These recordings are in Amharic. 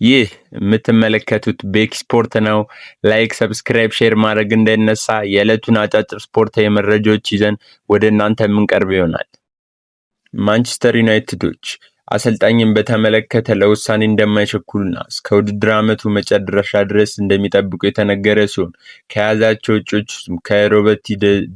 ይህ የምትመለከቱት ቤክ ስፖርት ነው። ላይክ፣ ሰብስክራይብ፣ ሼር ማድረግ እንዳይነሳ። የዕለቱን አጫጭር ስፖርታዊ መረጃዎች ይዘን ወደ እናንተ የምንቀርብ ይሆናል። ማንቸስተር ዩናይትዶች አሰልጣኝን በተመለከተ ለውሳኔ እንደማይቸኩሉና እስከ ውድድር ዓመቱ መጨረሻ ድረስ እንደሚጠብቁ የተነገረ ሲሆን ከያዛቸው እጩዎች ከሮበርት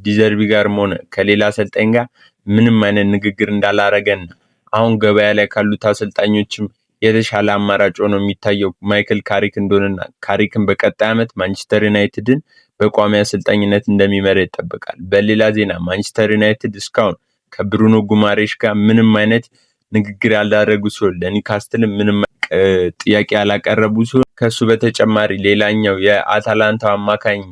ዲዘርቢ ጋርም ሆነ ከሌላ አሰልጣኝ ጋር ምንም አይነት ንግግር እንዳላረገና አሁን ገበያ ላይ ካሉት አሰልጣኞችም የተሻለ አማራጭ ሆኖ የሚታየው ማይክል ካሪክ እንደሆነና ካሪክን በቀጣይ ዓመት ማንቸስተር ዩናይትድን በቋሚ አሰልጣኝነት እንደሚመራ ይጠበቃል። በሌላ ዜና ማንቸስተር ዩናይትድ እስካሁን ከብሩኖ ጉማሬሽ ጋር ምንም አይነት ንግግር ያላደረጉ ሲሆን ለኒውካስትል ምንም ጥያቄ ያላቀረቡ ሲሆን ከሱ በተጨማሪ ሌላኛው የአታላንታው አማካኝ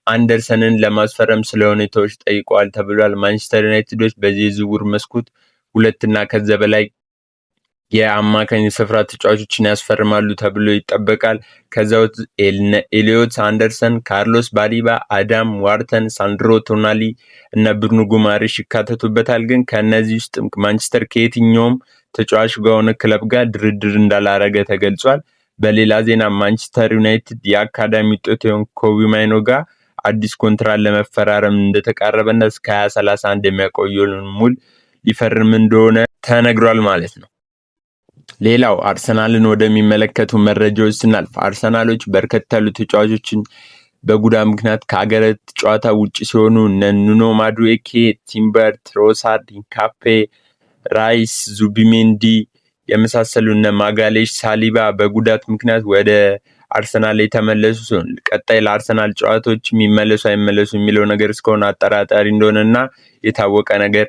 አንደርሰንን ለማስፈረም ስለ ሁኔታዎች ጠይቀዋል ተብሏል። ማንቸስተር ዩናይትዶች በዚህ ዝውውር መስኮት ሁለትና ከዛ በላይ የአማካኝ ስፍራ ተጫዋቾችን ያስፈርማሉ ተብሎ ይጠበቃል። ከዛው ኤሊዮት አንደርሰን፣ ካርሎስ ባሊባ፣ አዳም ዋርተን፣ ሳንድሮ ቶናሊ እና ብሩኖ ጉማሬሽ ይካተቱበታል። ግን ከነዚህ ውስጥ ማንቸስተር ከየትኛውም ተጫዋች ጋር ሆነ ክለብ ጋር ድርድር እንዳላረገ ተገልጿል። በሌላ ዜና ማንቸስተር ዩናይትድ የአካዳሚ ውጤት የሆነ ኮቢ ማይኖ ጋር አዲስ ኮንትራት ለመፈራረም እንደተቃረበና እስከ 2031 የሚያቆየውን ውል ሊፈርም እንደሆነ ተነግሯል ማለት ነው። ሌላው አርሰናልን ወደሚመለከቱ መረጃዎች ስናልፍ አርሰናሎች በርከት ያሉ ተጫዋቾችን በጉዳት ምክንያት ከሀገር ጨዋታ ውጪ ሲሆኑ እነ ኑኖ ማዱኤኬ፣ ቲምበር፣ ትሮሳርድ፣ ኢንካፔ፣ ራይስ፣ ዙቢሜንዲ የመሳሰሉ እነ ማጋሌሽ፣ ሳሊባ በጉዳት ምክንያት ወደ አርሰናል የተመለሱ ሲሆን ቀጣይ ለአርሰናል ጨዋታዎች የሚመለሱ አይመለሱ የሚለው ነገር እስካሁን አጠራጣሪ እንደሆነና የታወቀ ነገር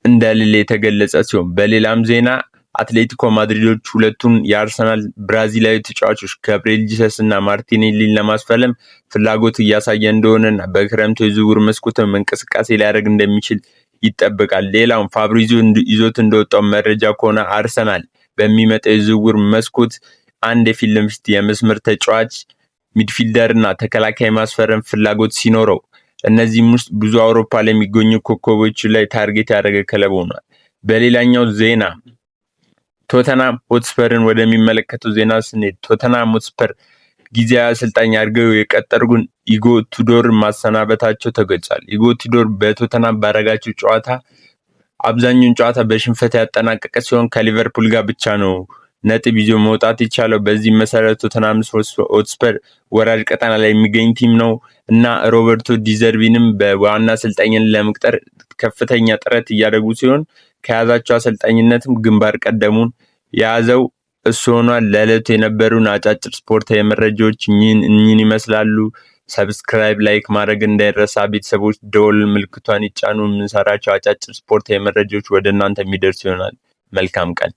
እንደሌለ የተገለጸ ሲሆን በሌላም ዜና አትሌቲኮ ማድሪዶች ሁለቱን የአርሰናል ብራዚላዊ ተጫዋቾች ጋብሪኤል ጂሰስ እና ማርቲኔሊን ለማስፈረም ፍላጎት እያሳየ እንደሆነና በክረምቱ የዝውውር መስኮትም እንቅስቃሴ ሊያደርግ እንደሚችል ይጠበቃል። ሌላው ፋብሪዚዮ ይዞት እንደወጣው መረጃ ከሆነ አርሰናል በሚመጣው የዝውውር መስኮት አንድ የፊት ለፊት የመስመር ተጫዋች ሚድፊልደር እና ተከላካይ ማስፈረም ፍላጎት ሲኖረው እነዚህም ውስጥ ብዙ አውሮፓ ላይ የሚገኙ ኮከቦች ላይ ታርጌት ያደረገ ክለብ ሆኗል። በሌላኛው ዜና ቶተናም ሆትስፐርን ወደሚመለከተው ዜና ስንሄድ ቶተናም ሆትስፐር ጊዜያዊ አሰልጣኝ አድርገው የቀጠሩን ኢጎ ቱዶር ማሰናበታቸው ተገልጿል። ኢጎ ቱዶር በቶተናም ባረጋቸው ጨዋታ አብዛኛውን ጨዋታ በሽንፈት ያጠናቀቀ ሲሆን ከሊቨርፑል ጋር ብቻ ነው ነጥብ ይዞ መውጣት የቻለው። በዚህ መሰረት ቶተናም ሆትስፐር ወራጅ ቀጠና ላይ የሚገኝ ቲም ነው እና ሮበርቶ ዲዘርቢንም በዋና አሰልጣኝነት ለመቅጠር ከፍተኛ ጥረት እያደረጉ ሲሆን ከያዛቸው አሰልጣኝነትም ግንባር ቀደሙን የያዘው እሱ ሆኗል። ለዕለቱ የነበሩን አጫጭር ስፖርታዊ መረጃዎች እኚህን ይመስላሉ። ሰብስክራይብ፣ ላይክ ማድረግ እንዳይረሳ። ቤተሰቦች ደወል ምልክቷን ይጫኑ። የምንሰራቸው አጫጭር ስፖርታዊ መረጃዎች ወደ እናንተ የሚደርሱ ይሆናል። መልካም ቀን።